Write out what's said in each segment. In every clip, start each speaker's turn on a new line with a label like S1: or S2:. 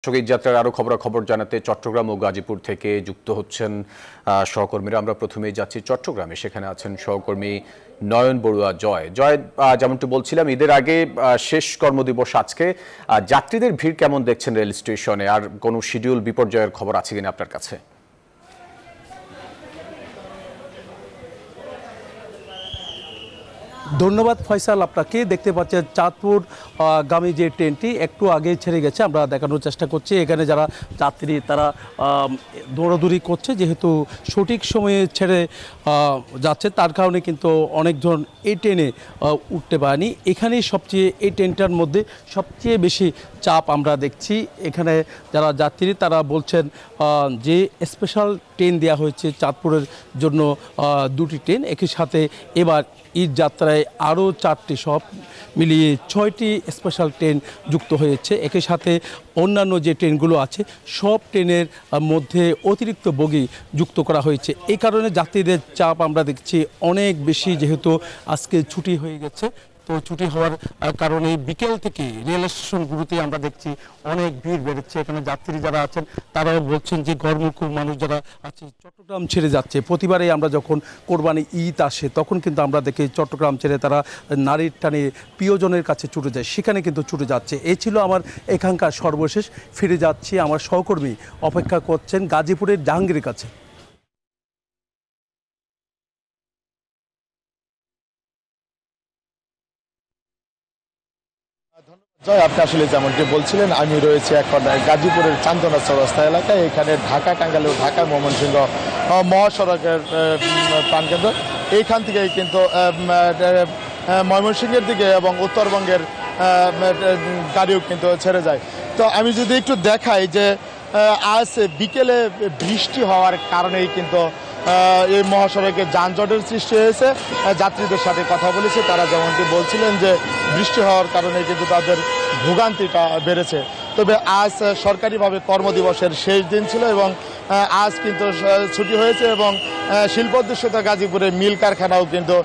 S1: শোক যাত্রার আরো খবরাখবর জানাতে চট্টগ্রাম ও গাজীপুর থেকে যুক্ত হচ্ছেন সহকর্মীরা। আমরা প্রথমেই যাচ্ছি চট্টগ্রামে, সেখানে আছেন সহকর্মী নয়ন বড়ুয়া জয়। যেমনটি বলছিলাম, ঈদের আগে শেষ কর্মদিবস আজকে, যাত্রীদের ভিড় কেমন দেখছেন রেল স্টেশনে, আর কোনো শিডিউল বিপর্যয়ের খবর আছে কিনা আপনার কাছে?
S2: ধন্যবাদ ফয়সাল, আপনাকে। দেখতে পাচ্ছেন চাঁদপুর গামী যে ট্রেনটি একটু আগে ছেড়ে গেছে, আমরা দেখানোর চেষ্টা করছি। এখানে যারা যাত্রী তারা দৌড়াদৌড়ি করছে, যেহেতু সঠিক সময়ে ছেড়ে যাচ্ছে, তার কারণে কিন্তু অনেকজন এই ট্রেনে উঠতে পারেনি। এখানেই এই ট্রেনটার মধ্যে সবচেয়ে বেশি চাপ আমরা দেখছি। এখানে যারা যাত্রী তারা বলছেন যে স্পেশাল ট্রেন দেওয়া হয়েছে চাঁদপুরের জন্য, দুটি ট্রেন, একই সাথে এবার ঈদ যাত্রায় আরও 4টি, সব মিলিয়ে 6টি স্পেশাল ট্রেন যুক্ত হয়েছে। একই সাথে অন্যান্য যে ট্রেনগুলো আছে সব ট্রেনের মধ্যে অতিরিক্ত বগি যুক্ত করা হয়েছে। এই কারণে যাত্রীদের চাপ আমরা দেখছি অনেক বেশি, যেহেতু আজকে ছুটি হয়ে গেছে। তো ছুটি হওয়ার কারণে বিকেল থেকে রেল স্টেশনগুলোতে আমরা দেখছি অনেক ভিড় বেড়েছে। এখানে যাত্রী যারা আছেন তারাও বলছেন যে ঘরমুখী মানুষ যারা আছে চট্টগ্রাম ছেড়ে যাচ্ছে। প্রতিবারেই আমরা যখন কোরবানি ঈদ আসে তখন কিন্তু আমরা দেখি চট্টগ্রাম ছেড়ে তারা নারীর টানে প্রিয়জনের কাছে ছুটে যায়, সেখানে কিন্তু ছুটে যাচ্ছে। এই ছিল আমার এখানকার সর্বশেষ। ফিরে যাচ্ছি, আমার সহকর্মী অপেক্ষা করছেন গাজীপুরের জাহাঙ্গীরের কাছে।
S3: জয়, আপনি আসলে যেমনটি বলছিলেন, আমি রয়েছি এখন গাজীপুরের চান্দনা চৌরাস্তা এলাকায়। এখানে ঢাকা টাঙ্গাইল ও ঢাকা ময়মনসিংহ মহাসড়কের প্রাণকেন্দ্র। এইখান থেকেই কিন্তু ময়মনসিংহের দিকে এবং উত্তরবঙ্গের গাড়িও কিন্তু ছেড়ে যায়। তো আমি যদি একটু দেখাই যে আজ বিকেলে বৃষ্টি হওয়ার কারণেই কিন্তু এই মহাসড়কে যানজটের সৃষ্টি হয়েছে। যাত্রীদের সাথে কথা বলেছে, তারা যেমনটি বলছিলেন যে বৃষ্টি হওয়ার কারণে কিন্তু তাদের ভোগান্তিটা বেড়েছে। তবে আজ সরকারিভাবে কর্মদিবসের শেষ দিন ছিল এবং আজ কিন্তু ছুটি হয়েছে এবং শিল্পোদ্দেশ্যতা গাজীপুরে মিল কারখানাও কিন্তু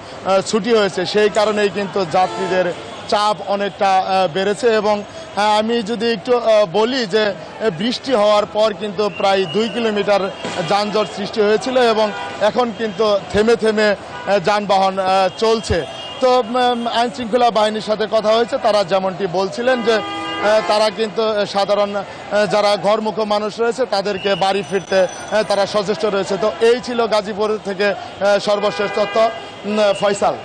S3: ছুটি হয়েছে। সেই কারণেই কিন্তু যাত্রীদের চাপ অনেকটা বেড়েছে। এবং আমি যদি একটু বলি যে বৃষ্টি হওয়ার পর কিন্তু প্রায় 2 কিলোমিটার যানজট সৃষ্টি হয়েছিল এবং এখন কিন্তু থেমে থেমে যানবাহন চলছে। তো আইনশৃঙ্খলা বাহিনীর সাথে কথা হয়েছে, তারা যেমনটি বলছিলেন যে তারা কিন্তু সাধারণ যারা ঘরমুখী মানুষ রয়েছে তাদেরকে বাড়ি ফিরতে তারা সচেষ্ট রয়েছে। তো এই ছিল গাজীপুর থেকে সর্বশেষ তথ্য। ফয়সাল।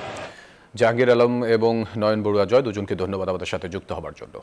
S1: জাহাঙ্গীর আলম এবং নয়ন বড়ুয়া জয়, দুজনকে ধন্যবাদ আমাদের সাথে যুক্ত হবার জন্য।